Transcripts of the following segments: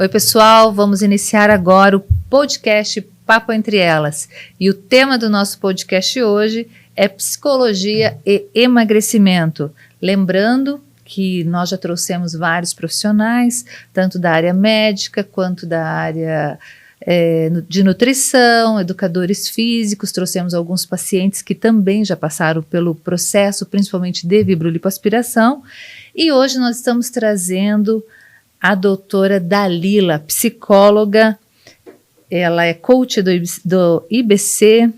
Oi, pessoal, vamos iniciar agora o podcast Papo Entre Elas. E o tema do nosso podcast hoje é psicologia e emagrecimento. Lembrando que nós já trouxemos vários profissionais, tanto da área médica quanto da área de nutrição, educadores físicos, trouxemos alguns pacientes que também já passaram pelo processo, principalmente de vibrolipoaspiração, e hoje nós estamos trazendo a doutora Dalila, psicóloga, ela é coach do IBC,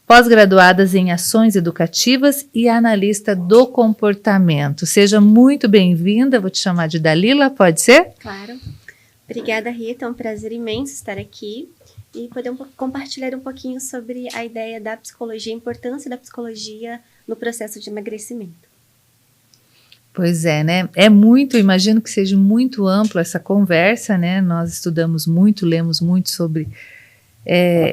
pós-graduadas em ações educativas e analista do comportamento. Seja muito bem-vinda, vou te chamar de Dalila, pode ser? Claro. Obrigada, Rita, é um prazer imenso estar aqui e poder compartilhar um pouquinho sobre a ideia da psicologia, a importância da psicologia no processo de emagrecimento. Pois é, né? Imagino que seja muito ampla essa conversa, né? Nós estudamos muito, lemos muito sobre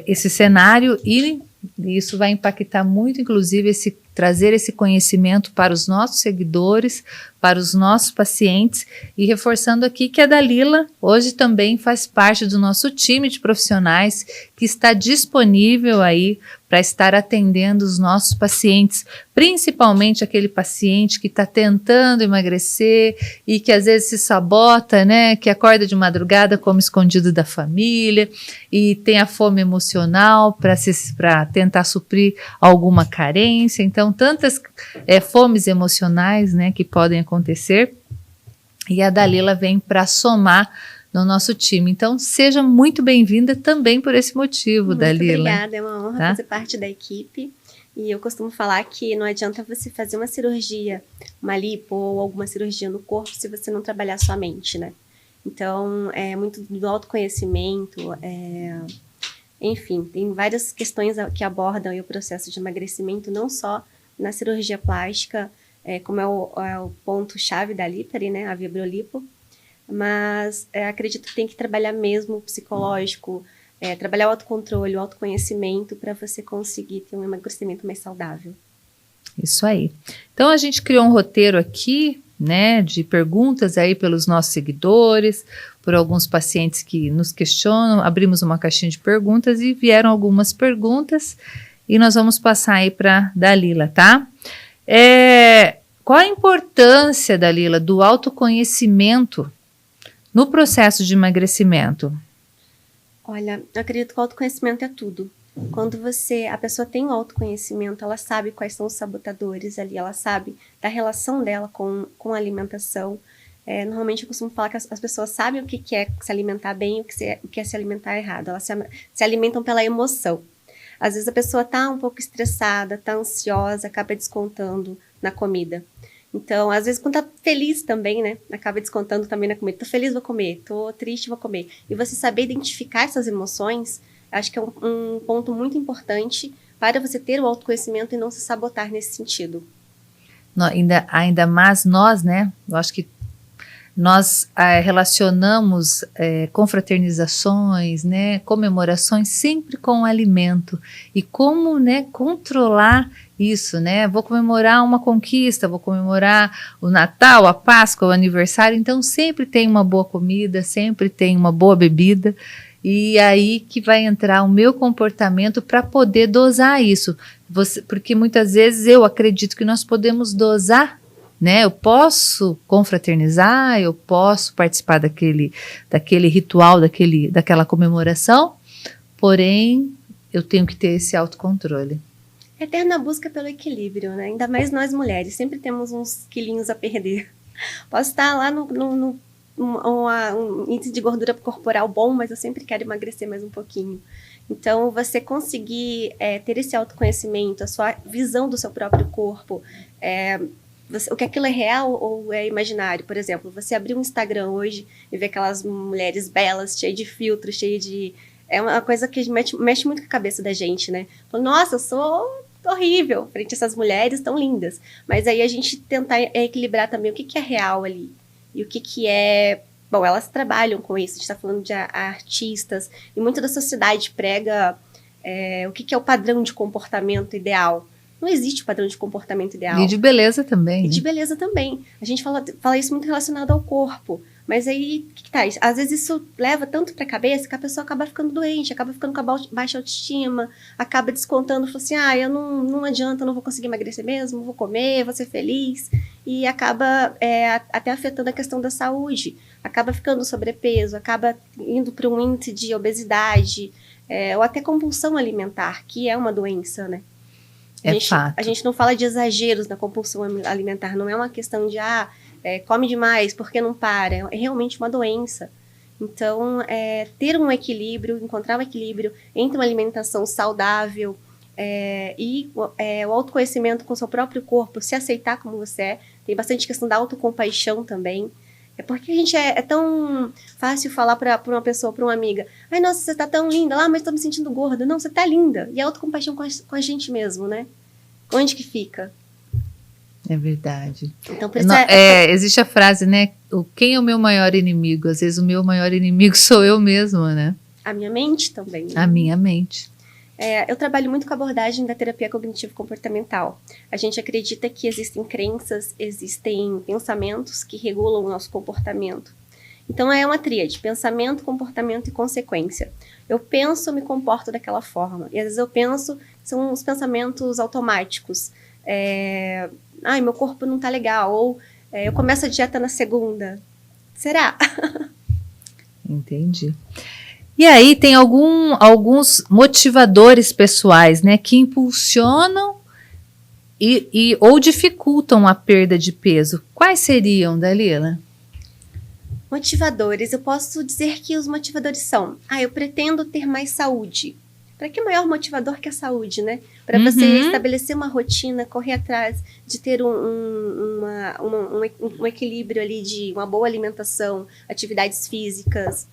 esse cenário e isso vai impactar muito, inclusive, trazer esse conhecimento para os nossos seguidores, para os nossos pacientes, e reforçando aqui que a Dalila hoje também faz parte do nosso time de profissionais que está disponível aí para estar atendendo os nossos pacientes, principalmente aquele paciente que está tentando emagrecer e que às vezes se sabota, né, que acorda de madrugada como escondido da família e tem a fome emocional para tentar suprir alguma carência. Então, tantas fomes emocionais, né, que podem acontecer, e a Dalila vem para somar no nosso time. Então, seja muito bem-vinda também por esse motivo, muito Dalila. Obrigada, é uma honra fazer parte da equipe. E eu costumo falar que não adianta você fazer uma cirurgia, uma lipo ou alguma cirurgia no corpo se você não trabalhar sua mente, né? Então, é muito do autoconhecimento, enfim, tem várias questões que abordam o processo de emagrecimento, não só na cirurgia plástica, como é o ponto-chave da Lipari, né, a vibrolipo, mas acredito que tem que trabalhar mesmo o psicológico, trabalhar o autocontrole, o autoconhecimento para você conseguir ter um emagrecimento mais saudável. Isso aí. Então a gente criou um roteiro aqui, né, de perguntas aí pelos nossos seguidores, por alguns pacientes que nos questionam, abrimos uma caixinha de perguntas e vieram algumas perguntas e nós vamos passar aí para Dalila, tá? Qual a importância, Dalila, do autoconhecimento no processo de emagrecimento? Olha, eu acredito que o autoconhecimento é tudo. Quando a pessoa tem o autoconhecimento, ela sabe quais são os sabotadores ali, ela sabe da relação dela com a alimentação. Normalmente eu costumo falar que as pessoas sabem o que é se alimentar bem e o que é se alimentar errado. Elas se alimentam pela emoção. Às vezes a pessoa está um pouco estressada, está ansiosa, acaba descontando na comida. Então, às vezes, quando tá feliz também, né, acaba descontando também na comida. Tô feliz, vou comer. Tô triste, vou comer. E você saber identificar essas emoções, acho que é um ponto muito importante para você ter o autoconhecimento e não se sabotar nesse sentido. Ainda mais nós, né, eu acho que nós relacionamos confraternizações, né, comemorações sempre com o alimento. E como, né, controlar isso, né? Vou comemorar uma conquista, vou comemorar o Natal, a Páscoa, o aniversário. Então sempre tem uma boa comida, sempre tem uma boa bebida. E aí que vai entrar o meu comportamento para poder dosar isso. Porque muitas vezes eu acredito que nós podemos dosar, né? Eu posso confraternizar, eu posso participar daquele ritual, daquela comemoração, porém eu tenho que ter esse autocontrole. Eterna busca pelo equilíbrio, né? Ainda mais nós mulheres, sempre temos uns quilinhos a perder. Posso estar lá um índice de gordura corporal bom, mas eu sempre quero emagrecer mais um pouquinho. Então, você conseguir ter esse autoconhecimento, a sua visão do seu próprio corpo, o que aquilo é real ou é imaginário. Por exemplo, você abrir um Instagram hoje e ver aquelas mulheres belas, cheias de filtros, cheias de... É uma coisa que mexe muito com a cabeça da gente, né? Nossa, eu sou horrível frente a essas mulheres tão lindas. Mas aí a gente tentar equilibrar também o que é real ali. E o que é... Bom, elas trabalham com isso. A gente está falando de artistas. E muito da sociedade prega o que é o padrão de comportamento ideal. Não existe padrão de comportamento ideal. E de beleza também. E de né? beleza também. A gente fala isso muito relacionado ao corpo. Mas aí, o que tá? Às vezes isso leva tanto pra cabeça que a pessoa acaba ficando doente, acaba ficando com a baixa autoestima, acaba descontando, fala assim, eu não adianta, eu não vou conseguir emagrecer mesmo, vou comer, vou ser feliz. E acaba até afetando a questão da saúde. Acaba ficando sobrepeso, acaba indo para um índice de obesidade, ou até compulsão alimentar, que é uma doença, né? Fato. A gente não fala de exageros na compulsão alimentar, não é uma questão de, come demais, porque não para? É realmente uma doença. Então, ter um equilíbrio, encontrar um equilíbrio entre uma alimentação saudável e o autoconhecimento com o seu próprio corpo, se aceitar como você é. Tem bastante questão da autocompaixão também. É porque a gente é tão fácil falar para uma pessoa, para uma amiga, nossa, você tá tão linda, mas tô me sentindo gorda. Não, você tá linda. E a autocompaixão com a gente mesmo, né? Onde que fica? É verdade. Então, por isso existe a frase, né? Quem é o meu maior inimigo? Às vezes o meu maior inimigo sou eu mesma, né? A minha mente também. Né? A minha mente. Eu trabalho muito com a abordagem da terapia cognitivo-comportamental. A gente acredita que existem crenças, existem pensamentos que regulam o nosso comportamento. Então, é uma tríade: pensamento, comportamento e consequência. Eu penso, me comporto daquela forma. E às vezes eu penso, são os pensamentos automáticos. Meu corpo não tá legal. Ou eu começo a dieta na segunda. Será? Entendi. E aí tem alguns motivadores pessoais, né, que impulsionam ou dificultam a perda de peso. Quais seriam, Dalila? Motivadores, eu posso dizer que os motivadores são, eu pretendo ter mais saúde. Para que maior motivador que a saúde, né? Para você estabelecer uma rotina, correr atrás de ter um equilíbrio ali de uma boa alimentação, atividades físicas.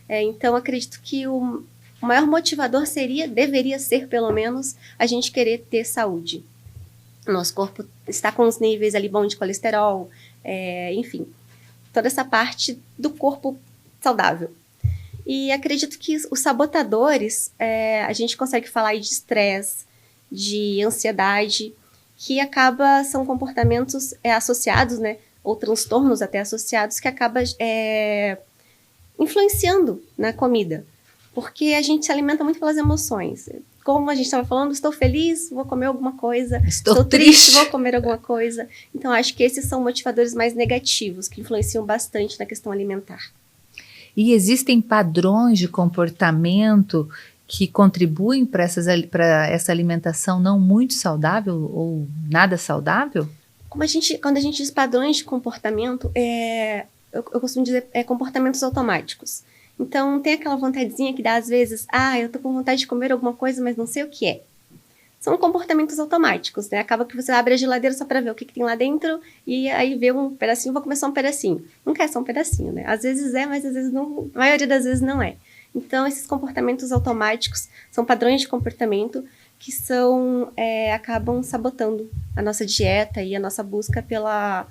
Então, acredito que o maior motivador deveria ser, pelo menos, a gente querer ter saúde. O nosso corpo está com os níveis ali bons de colesterol, enfim, toda essa parte do corpo saudável. E acredito que os sabotadores, a gente consegue falar aí de estresse, de ansiedade, que são comportamentos associados, né, ou transtornos até associados, que acabam influenciando na comida, porque a gente se alimenta muito pelas emoções. Como a gente estava falando, estou feliz, vou comer alguma coisa. Estou triste, vou comer alguma coisa. Então, acho que esses são motivadores mais negativos, que influenciam bastante na questão alimentar. E existem padrões de comportamento que contribuem para essa alimentação não muito saudável ou nada saudável? Quando a gente diz padrões de comportamento, eu costumo dizer comportamentos automáticos. Então, tem aquela vontadezinha que dá às vezes, eu tô com vontade de comer alguma coisa, mas não sei o que é. São comportamentos automáticos, né? Acaba que você abre a geladeira só para ver o que tem lá dentro e aí vê um pedacinho, vou comer só um pedacinho. Não quer só um pedacinho, né? Às vezes mas às vezes não, a maioria das vezes não é. Então, esses comportamentos automáticos são padrões de comportamento que acabam sabotando a nossa dieta e a nossa busca pela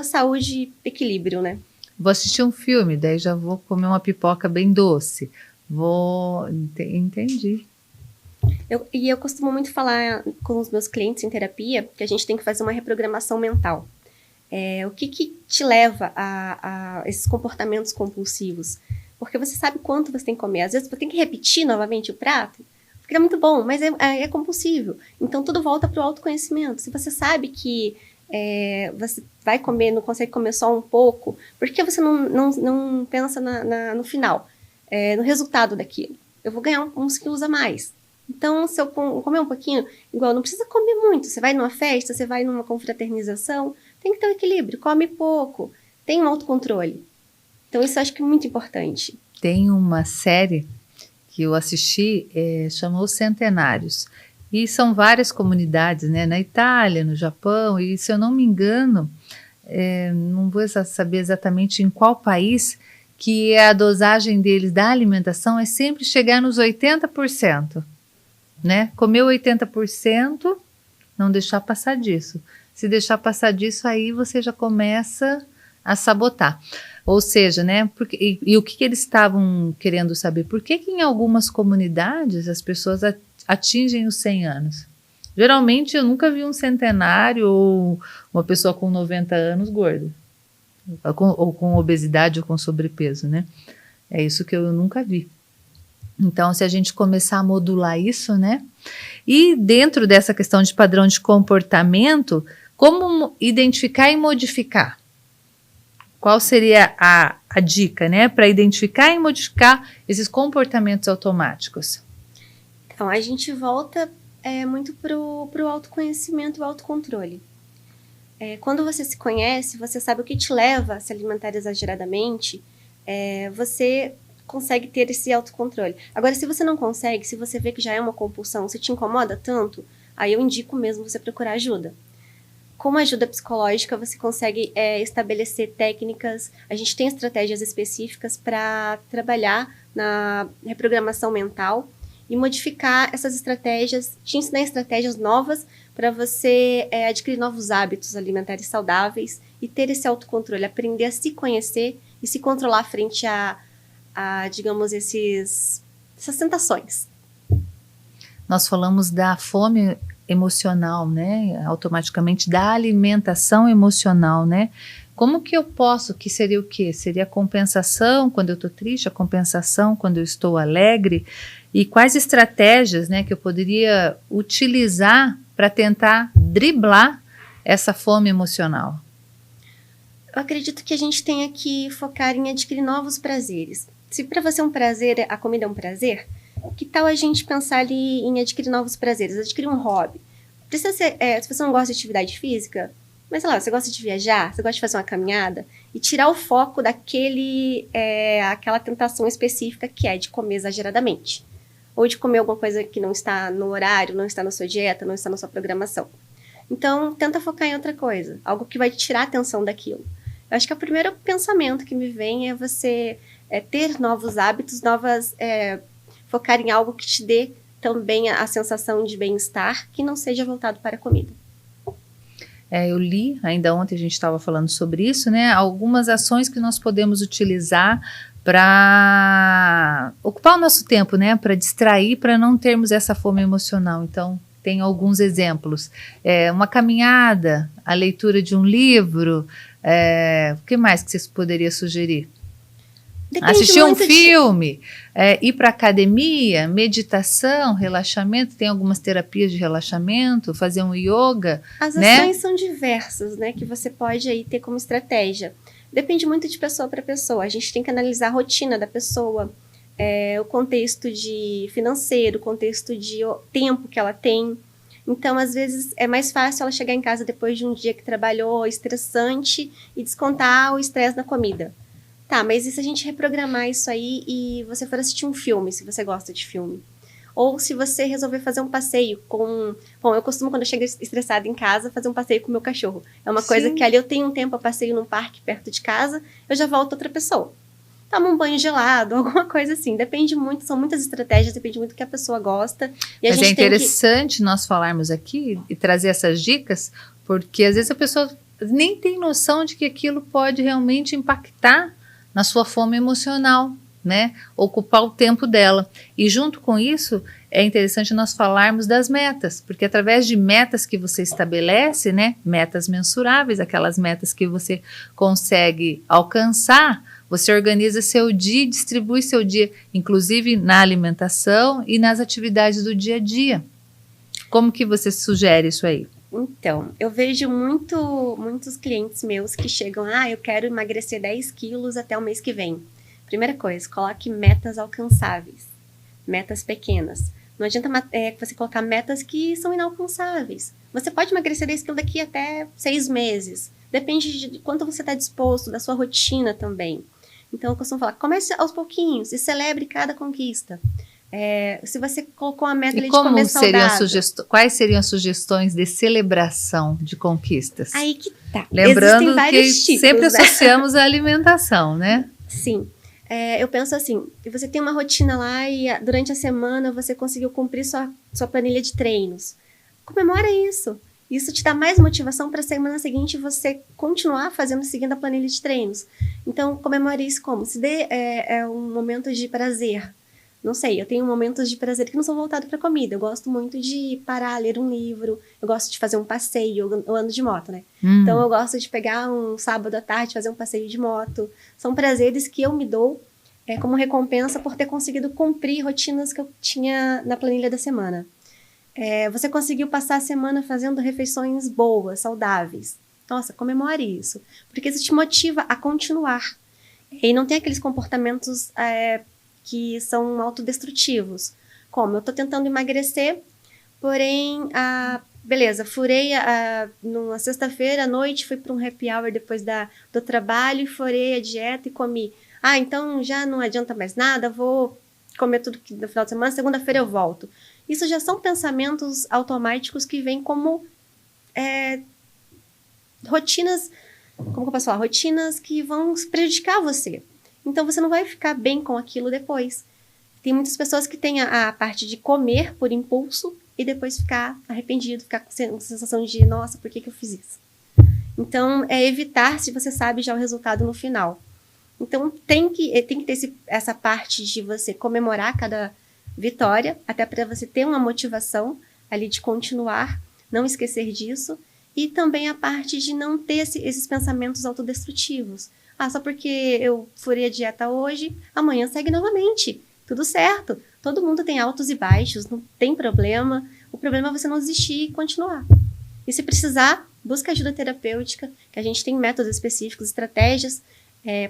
saúde e equilíbrio, né? Vou assistir um filme, daí já vou comer uma pipoca bem doce. Entendi. Eu costumo muito falar com os meus clientes em terapia que a gente tem que fazer uma reprogramação mental. O que te leva a esses comportamentos compulsivos? Porque você sabe quanto você tem que comer. Às vezes você tem que repetir novamente o prato, porque é muito bom, mas é compulsivo. Então tudo volta para o autoconhecimento. Se você sabe que você vai comer, não consegue comer só um pouco, por que você não pensa no final, no resultado daquilo? Eu vou ganhar uns quilos a mais. Então, se eu comer um pouquinho, igual, não precisa comer muito. Você vai numa festa, você vai numa confraternização, tem que ter um equilíbrio, come pouco, tem um autocontrole. Então, isso eu acho que é muito importante. Tem uma série que eu assisti, chamou Centenários. E são várias comunidades, né? Na Itália, no Japão, e se eu não me engano, não vou saber exatamente em qual país, que a dosagem deles da alimentação é sempre chegar nos 80%. Né? Comer 80%, não deixar passar disso. Se deixar passar disso, aí você já começa a sabotar. Ou seja, né? E o que eles estavam querendo saber? Por que em algumas comunidades as pessoas atingem os 100 anos? Geralmente eu nunca vi um centenário ou uma pessoa com 90 anos gorda, ou com obesidade ou com sobrepeso, né? É isso que eu nunca vi. Então, se a gente começar a modular isso, né? E dentro dessa questão de padrão de comportamento, como identificar e modificar? Qual seria a dica, né? Para identificar e modificar esses comportamentos automáticos? Então, a gente volta muito pro autoconhecimento e autocontrole. Quando você se conhece, você sabe o que te leva a se alimentar exageradamente, você consegue ter esse autocontrole. Agora, se você não consegue, se você vê que já é uma compulsão, se te incomoda tanto, aí eu indico mesmo você procurar ajuda. Com ajuda psicológica, você consegue estabelecer técnicas, a gente tem estratégias específicas para trabalhar na reprogramação mental e modificar essas estratégias, te ensinar estratégias novas para você adquirir novos hábitos alimentares saudáveis e ter esse autocontrole, aprender a se conhecer e se controlar frente a digamos, essas tentações. Nós falamos da fome emocional, né? Automaticamente da alimentação emocional, né? Como que eu posso, que seria o quê? Seria a compensação quando eu estou triste, a compensação quando eu estou alegre? E quais estratégias, né, que eu poderia utilizar para tentar driblar essa fome emocional? Eu acredito que a gente tenha que focar em adquirir novos prazeres. Se para você um prazer, a comida é um prazer, que tal a gente pensar ali em adquirir novos prazeres, adquirir um hobby? Precisa ser, se você não gosta de atividade física, mas sei lá, você gosta de viajar, você gosta de fazer uma caminhada, e tirar o foco aquela tentação específica que é de comer exageradamente. Ou de comer alguma coisa que não está no horário, não está na sua dieta, não está na sua programação. Então, tenta focar em outra coisa, algo que vai te tirar a atenção daquilo. Eu acho que o primeiro pensamento que me vem é você ter novos hábitos, focar em algo que te dê também a sensação de bem-estar, que não seja voltado para a comida. Eu li, ainda ontem a gente estava falando sobre isso, né? Algumas ações que nós podemos utilizar para ocupar o nosso tempo, né? Para distrair, para não termos essa fome emocional. Então, tem alguns exemplos. Uma caminhada, a leitura de um livro, o que mais que vocês poderiam sugerir? Assistir um filme, ir para academia, meditação, relaxamento, tem algumas terapias de relaxamento, fazer um yoga. As ações são diversas, né, que você pode aí ter como estratégia. Depende muito de pessoa para pessoa. A gente tem que analisar a rotina da pessoa, o contexto financeiro, o contexto de tempo que ela tem. Então, às vezes, é mais fácil ela chegar em casa depois de um dia que trabalhou estressante e descontar o estresse na comida. Tá, mas e se a gente reprogramar isso aí e você for assistir um filme, se você gosta de filme? Ou se você resolver fazer um passeio com... Bom, eu costumo, quando eu chego estressada em casa, fazer um passeio com o meu cachorro. É uma coisa que ali eu tenho um tempo a passeio num parque perto de casa, eu já volto outra pessoa. Toma um banho gelado, alguma coisa assim. Depende muito, são muitas estratégias, depende muito do que a pessoa gosta. E mas é interessante nós falarmos aqui e trazer essas dicas, porque às vezes a pessoa nem tem noção de que aquilo pode realmente impactar na sua fome emocional, né? Ocupar o tempo dela. E junto com isso, é interessante nós falarmos das metas, porque através de metas que você estabelece, né? Metas mensuráveis, aquelas metas que você consegue alcançar, você organiza seu dia, distribui seu dia, inclusive na alimentação e nas atividades do dia a dia. Como que você sugere isso aí? Então, eu vejo muitos clientes meus que chegam, eu quero emagrecer 10 quilos até o mês que vem. Primeira coisa, coloque metas alcançáveis, metas pequenas. Não adianta você colocar metas que são inalcançáveis. Você pode emagrecer 10 quilos daqui até 6 meses. Depende de quanto você está disposto, da sua rotina também. Então, eu costumo falar, comece aos pouquinhos e celebre cada conquista. Se você colocou uma meta de comer saudável. Quais seriam as sugestões de celebração de conquistas? Aí que tá. Lembrando que tipos, sempre associamos a alimentação, né? Sim. Eu penso assim, que você tem uma rotina lá e durante a semana você conseguiu cumprir sua planilha de treinos. Comemora isso. Isso te dá mais motivação para a semana seguinte você continuar seguindo a planilha de treinos. Então, comemore isso como? Se dê um momento de prazer. Não sei, eu tenho momentos de prazer que não são voltados para comida. Eu gosto muito de parar, ler um livro. Eu gosto de fazer um passeio. Eu ando de moto, né? Então, eu gosto de pegar um sábado à tarde, fazer um passeio de moto. São prazeres que eu me dou como recompensa por ter conseguido cumprir rotinas que eu tinha na planilha da semana. Você conseguiu passar a semana fazendo refeições boas, saudáveis. Nossa, comemore isso. Porque isso te motiva a continuar. E não tem aqueles comportamentos que são autodestrutivos. Como? Eu tô tentando emagrecer, porém, beleza, furei numa sexta-feira à noite, fui para um happy hour depois do trabalho, furei a dieta e comi. Então já não adianta mais nada, vou comer tudo no final de semana, segunda-feira eu volto. Isso já são pensamentos automáticos que vêm como rotinas, como que eu posso falar? Rotinas que vão prejudicar você. Então, você não vai ficar bem com aquilo depois. Tem muitas pessoas que têm a parte de comer por impulso e depois ficar arrependido, ficar com sensação de, nossa, por que eu fiz isso? Então, evitar se você sabe já o resultado no final. Então, tem que ter essa parte de você comemorar cada vitória, até para você ter uma motivação ali de continuar, não esquecer disso. E também a parte de não ter esses pensamentos autodestrutivos. Só porque eu furei a dieta hoje, amanhã segue novamente. Tudo certo. Todo mundo tem altos e baixos, não tem problema. O problema é você não desistir e continuar. E se precisar, busca ajuda terapêutica, que a gente tem métodos específicos, estratégias,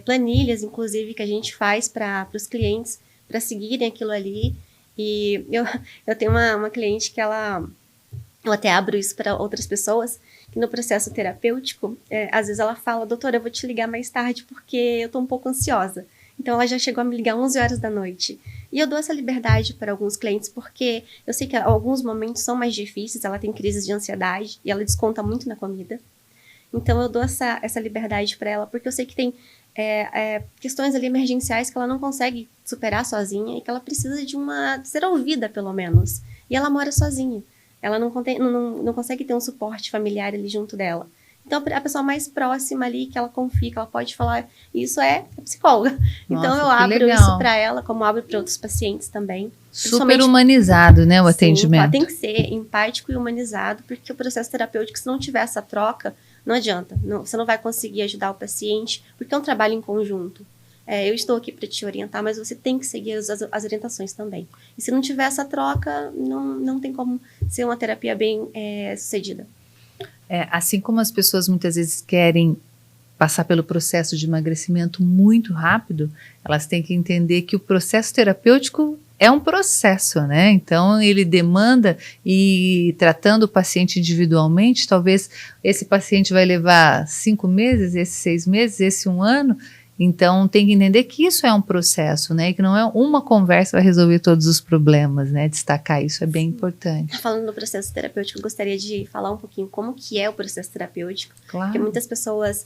planilhas, inclusive, que a gente faz para os clientes, para seguirem aquilo ali. E eu tenho uma cliente que eu até abro isso para outras pessoas, que no processo terapêutico, às vezes ela fala, doutora, eu vou te ligar mais tarde porque eu tô um pouco ansiosa. Então ela já chegou a me ligar 11 horas da noite. E eu dou essa liberdade para alguns clientes porque eu sei que alguns momentos são mais difíceis, ela tem crises de ansiedade e ela desconta muito na comida. Então eu dou essa liberdade para ela porque eu sei que tem questões ali emergenciais que ela não consegue superar sozinha e que ela precisa de ser ouvida, pelo menos. E ela mora sozinha. Ela não consegue ter um suporte familiar ali junto dela. Então, a pessoa mais próxima ali, que ela confia, que ela pode falar, isso é a psicóloga. Nossa, então, eu abro isso para ela, como abro para outros pacientes também. Super humanizado, né, o atendimento. Tem que ser empático e humanizado, porque o processo terapêutico, se não tiver essa troca, não adianta. Você não vai conseguir ajudar o paciente, porque é um trabalho em conjunto. Eu estou aqui para te orientar, mas você tem que seguir as orientações também. E se não tiver essa troca, não tem como ser uma terapia bem sucedida. Assim como as pessoas muitas vezes querem passar pelo processo de emagrecimento muito rápido, elas têm que entender que o processo terapêutico é um processo, né? Então, ele demanda, e tratando o paciente individualmente, talvez esse paciente vai levar 5 meses, esse 6 meses, esse 1 ano. Então, tem que entender que isso é um processo, né? E que não é uma conversa que vai resolver todos os problemas, né? Destacar isso é bem importante. Falando no processo terapêutico, eu gostaria de falar um pouquinho como que é o processo terapêutico. Claro. Porque muitas pessoas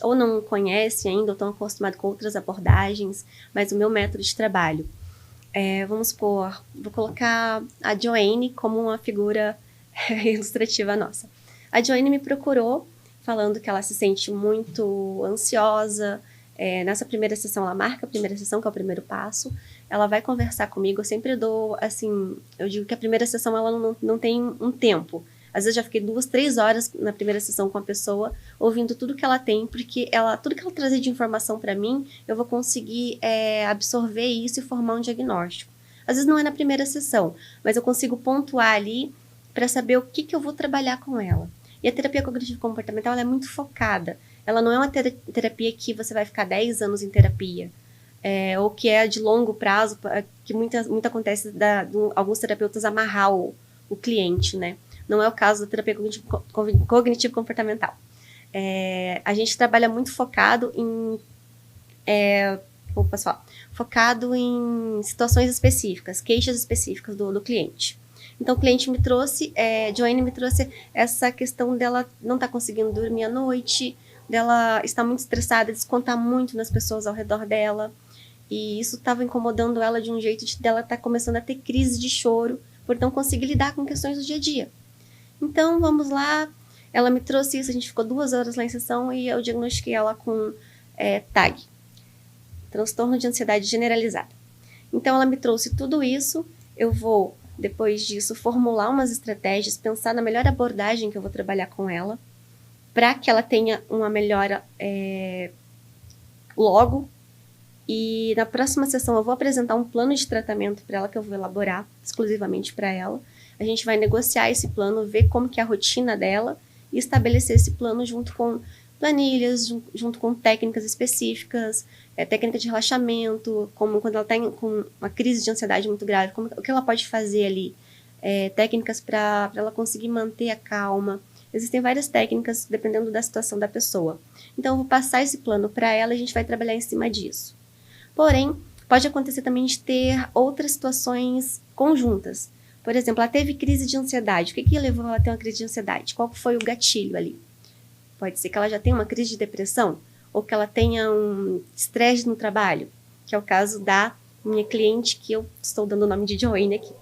ou não conhecem ainda, ou estão acostumadas com outras abordagens, mas o meu método de trabalho. Vamos supor, vou colocar a Joanne como uma figura ilustrativa nossa. A Joanne me procurou falando que ela se sente muito ansiosa. Nessa primeira sessão, ela marca a primeira sessão, que é o primeiro passo. Ela vai conversar comigo. Eu sempre dou, assim, eu digo que a primeira sessão ela não tem um tempo. Às vezes eu já fiquei 2, 3 horas na primeira sessão com a pessoa, ouvindo tudo que ela tem, porque tudo que ela trazer de informação para mim, eu vou conseguir absorver isso e formar um diagnóstico. Às vezes não é na primeira sessão, mas eu consigo pontuar ali para saber o que eu vou trabalhar com ela. E a terapia cognitivo-comportamental ela é muito focada. Ela não é uma terapia que você vai ficar 10 anos em terapia. Ou que é de longo prazo, que muito acontece alguns terapeutas amarrar o cliente, né? Não é o caso da terapia cognitivo-comportamental. A gente trabalha muito focado em... como posso falar? Focado em situações específicas, queixas específicas do cliente. Então, o cliente me trouxe, Joanne me trouxe essa questão dela não estar conseguindo dormir à noite, dela estar muito estressada, descontar muito nas pessoas ao redor dela. E isso estava incomodando ela de um jeito dela estar começando a ter crise de choro, por não conseguir lidar com questões do dia a dia. Então, vamos lá. Ela me trouxe isso, a gente ficou 2 horas lá em sessão e eu diagnostiquei ela com TAG, transtorno de ansiedade generalizada. Então, ela me trouxe tudo isso. Eu vou, depois disso, formular umas estratégias, pensar na melhor abordagem que eu vou trabalhar com ela, para que ela tenha uma melhora logo. E na próxima sessão eu vou apresentar um plano de tratamento para ela, que eu vou elaborar exclusivamente para ela. A gente vai negociar esse plano, ver como que é a rotina dela e estabelecer esse plano junto com planilhas, junto com técnicas específicas, técnica de relaxamento, como quando ela está com uma crise de ansiedade muito grave, o que ela pode fazer ali, técnicas para ela conseguir manter a calma. Existem várias técnicas dependendo da situação da pessoa. Então eu vou passar esse plano para ela e a gente vai trabalhar em cima disso. Porém, pode acontecer também de ter outras situações conjuntas. Por exemplo, ela teve crise de ansiedade. O que levou ela a ter uma crise de ansiedade? Qual foi o gatilho ali? Pode ser que ela já tenha uma crise de depressão ou que ela tenha um estresse no trabalho, que é o caso da minha cliente, que eu estou dando o nome de Joanne aqui.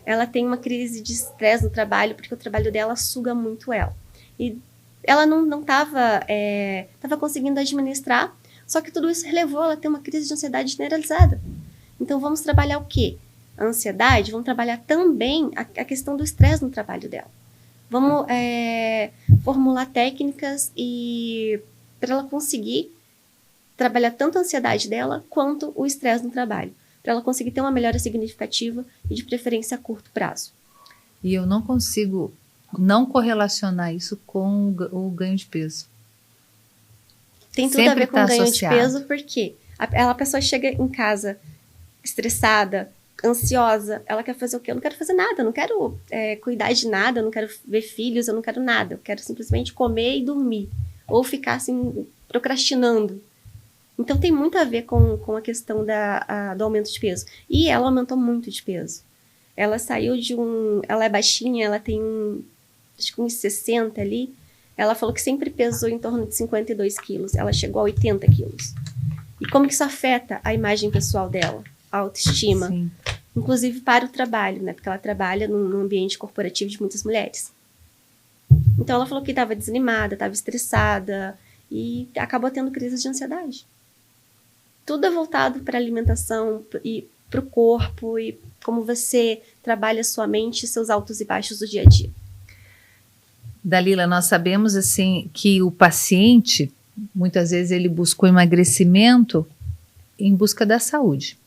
Ela tem uma crise de estresse no trabalho porque o trabalho dela suga muito ela. E ela não estava conseguindo administrar. Só que tudo isso levou ela a ter uma crise de ansiedade generalizada. Então, vamos trabalhar o quê? A ansiedade, vamos trabalhar também a questão do estresse no trabalho dela. Vamos formular técnicas para ela conseguir trabalhar tanto a ansiedade dela quanto o estresse no trabalho. Para ela conseguir ter uma melhora significativa e de preferência a curto prazo. E eu não consigo não correlacionar isso com o ganho de peso. Tem tudo a ver com ganho de peso, porque a pessoa chega em casa estressada, ansiosa, ela quer fazer o quê? Eu não quero fazer nada, eu não quero cuidar de nada, eu não quero ver filhos, eu não quero nada, eu quero simplesmente comer e dormir, ou ficar assim, procrastinando. Então tem muito a ver com a questão do aumento de peso. E ela aumentou muito de peso. Ela saiu ela é baixinha, ela tem acho que uns 60 ali. Ela falou que sempre pesou em torno de 52 quilos. Ela chegou a 80 quilos. E como que isso afeta a imagem pessoal dela? A autoestima. Sim. Inclusive para o trabalho, né? Porque ela trabalha num ambiente corporativo de muitas mulheres. Então ela falou que estava desanimada, estava estressada e acabou tendo crises de ansiedade. Tudo é voltado para a alimentação e para o corpo e como você trabalha sua mente e seus altos e baixos do dia a dia. Dalila, nós sabemos assim que o paciente, muitas vezes ele busca o emagrecimento em busca da saúde,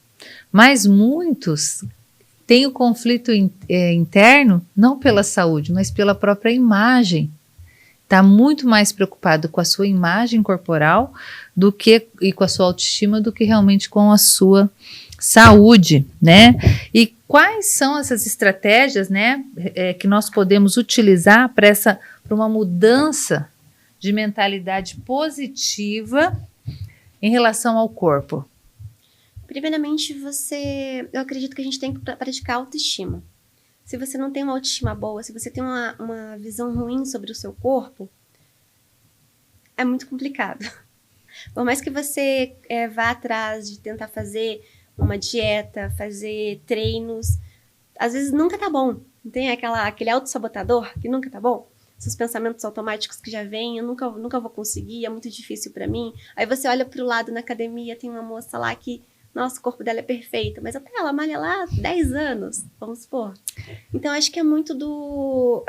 mas muitos têm o conflito interno não pela saúde, mas pela própria imagem. Está muito mais preocupado com a sua imagem corporal e com a sua autoestima do que realmente com a sua saúde, né? E quais são essas estratégias, né, que nós podemos utilizar para uma mudança de mentalidade positiva em relação ao corpo? Primeiramente, eu acredito que a gente tem que praticar autoestima. Se você não tem uma autoestima boa, se você tem uma visão ruim sobre o seu corpo, é muito complicado. Por mais que você vá atrás de tentar fazer uma dieta, fazer treinos, às vezes nunca tá bom. Não tem aquele autossabotador que nunca tá bom? Esses pensamentos automáticos que já vêm, eu nunca vou conseguir, é muito difícil pra mim. Aí você olha pro lado na academia, tem uma moça lá que, nossa, o corpo dela é perfeito, mas até ela malha lá há 10 anos, vamos supor. Então, acho que é muito do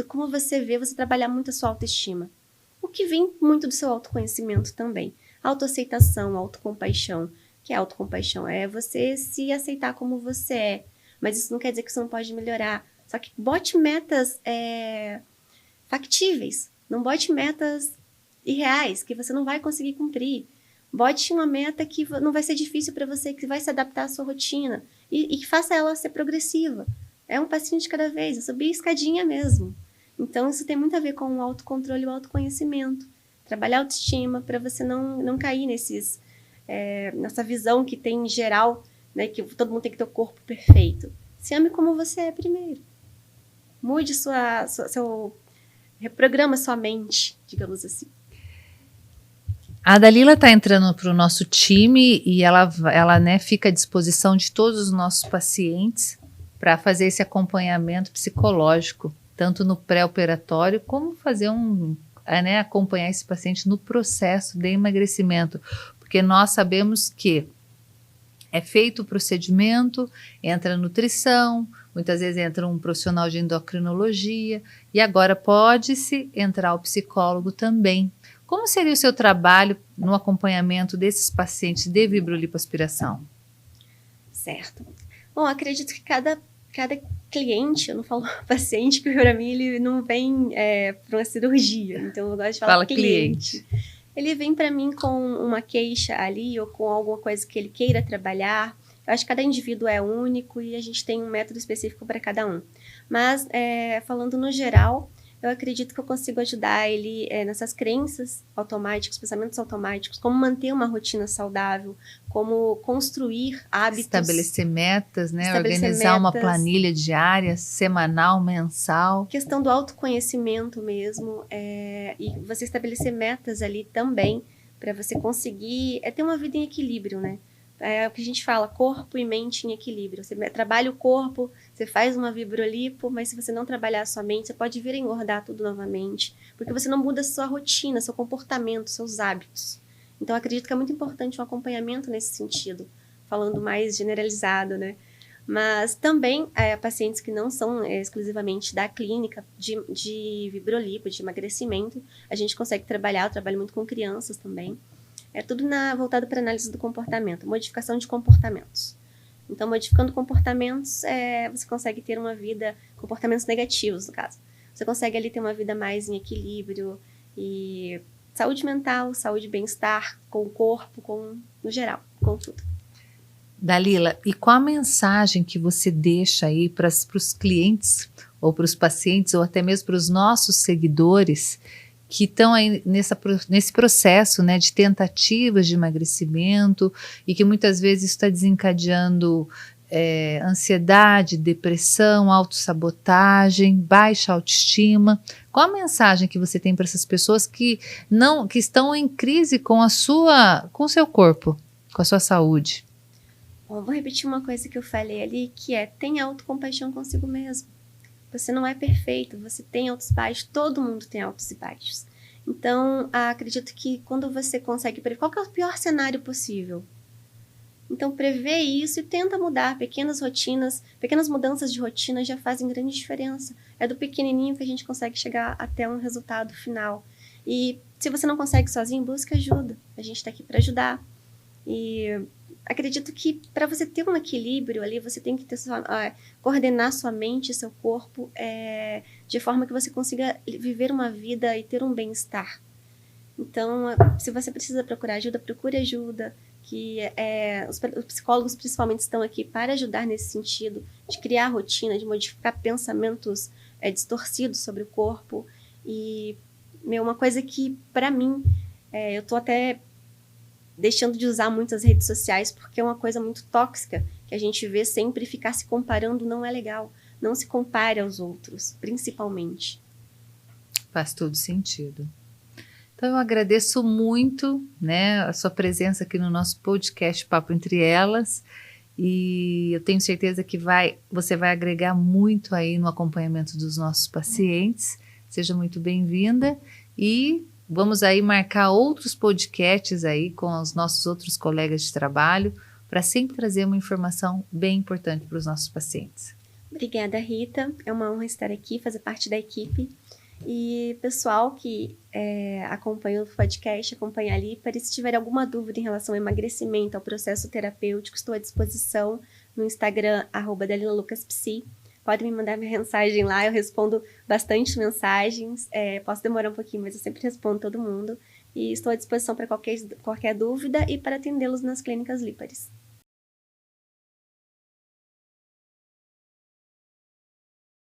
como você vê, você trabalhar muito a sua autoestima. O que vem muito do seu autoconhecimento também. Autoaceitação, autocompaixão. Que é autocompaixão? É você se aceitar como você é. Mas isso não quer dizer que você não pode melhorar. Só que bote metas factíveis. Não bote metas irreais, que você não vai conseguir cumprir. Bote uma meta que não vai ser difícil para você, que vai se adaptar à sua rotina. E que faça ela ser progressiva. É um passinho de cada vez, é subir a escadinha mesmo. Então, isso tem muito a ver com o autocontrole e o autoconhecimento. Trabalhar a autoestima para você não cair nessa visão que tem em geral, né, que todo mundo tem que ter o corpo perfeito. Se ame como você é primeiro. Mude reprograma sua mente, digamos assim. A Dalila está entrando para o nosso time e ela né, fica à disposição de todos os nossos pacientes para fazer esse acompanhamento psicológico, tanto no pré-operatório como fazer acompanhar esse paciente no processo de emagrecimento, porque nós sabemos que É feito o procedimento, entra a nutrição, muitas vezes entra um profissional de endocrinologia e agora pode-se entrar o psicólogo também. Como seria o seu trabalho no acompanhamento desses pacientes de vibrolipoaspiração? Certo. Bom, acredito que cada cliente, eu não falo paciente, porque para mim ele não vem para uma cirurgia, então eu gosto de falar cliente. Ele vem para mim com uma queixa ali ou com alguma coisa que ele queira trabalhar. Eu acho que cada indivíduo é único e a gente tem um método específico para cada um. Mas, falando no geral, eu acredito que eu consigo ajudar ele nessas crenças automáticas, pensamentos automáticos, como manter uma rotina saudável, como construir hábitos. Estabelecer metas, né? Organizar uma planilha diária, semanal, mensal. Questão do autoconhecimento mesmo, e você estabelecer metas ali também, para você conseguir ter uma vida em equilíbrio, né? É o que a gente fala, corpo e mente em equilíbrio. Você trabalha o corpo, você faz uma vibrolipo, mas se você não trabalhar a sua mente, você pode vir a engordar tudo novamente, porque você não muda a sua rotina, seu comportamento, seus hábitos. Então, eu acredito que é muito importante um acompanhamento nesse sentido, falando mais generalizado, né? Mas também, pacientes que não são exclusivamente da clínica de vibrolipo, de emagrecimento, a gente consegue trabalhar, eu trabalho muito com crianças também. É tudo voltado para análise do comportamento, modificação de comportamentos. Então, modificando comportamentos, você consegue ter uma vida, comportamentos negativos, no caso. Você consegue ali ter uma vida mais em equilíbrio e saúde mental, saúde e bem-estar com o corpo, no geral, com tudo. Dalila, e qual a mensagem que você deixa aí para os clientes, ou para os pacientes, ou até mesmo para os nossos seguidores, que estão aí nesse processo, né, de tentativas de emagrecimento e que muitas vezes está desencadeando ansiedade, depressão, autossabotagem, baixa autoestima? Qual a mensagem que você tem para essas pessoas que estão em crise com o seu corpo, com a sua saúde? Bom, vou repetir uma coisa que eu falei ali, que tenha autocompaixão consigo mesmo. Você não é perfeito, você tem altos e baixos, todo mundo tem altos e baixos. Então, acredito que quando você consegue prever, qual que é o pior cenário possível? Então, prevê isso e tenta mudar. Pequenas rotinas, pequenas mudanças de rotina já fazem grande diferença. É do pequenininho que a gente consegue chegar até um resultado final. E se você não consegue sozinho, busque ajuda. A gente está aqui para ajudar. E acredito que para você ter um equilíbrio ali, você tem que coordenar sua mente e seu corpo de forma que você consiga viver uma vida e ter um bem-estar. Então, se você precisa procurar ajuda, procure ajuda, que os psicólogos principalmente estão aqui para ajudar nesse sentido, de criar rotina, de modificar pensamentos distorcidos sobre o corpo. E uma coisa que, para mim, eu estou até deixando de usar muitas redes sociais, porque é uma coisa muito tóxica, que a gente vê sempre, ficar se comparando não é legal. Não se compare aos outros, principalmente. Faz todo sentido. Então, eu agradeço muito, né, a sua presença aqui no nosso podcast Papo Entre Elas, e eu tenho certeza que você vai agregar muito aí no acompanhamento dos nossos pacientes. Seja muito bem-vinda e vamos aí marcar outros podcasts aí com os nossos outros colegas de trabalho para sempre trazer uma informação bem importante para os nossos pacientes. Obrigada, Rita. É uma honra estar aqui, fazer parte da equipe. E pessoal que acompanha o podcast, acompanha a Lipari, se tiver alguma dúvida em relação ao emagrecimento, ao processo terapêutico, estou à disposição no Instagram, @DalilaLucasPsi. Pode me mandar minha mensagem lá, eu respondo bastante mensagens. Posso demorar um pouquinho, mas eu sempre respondo todo mundo. E estou à disposição para qualquer dúvida e para atendê-los nas clínicas Liparis.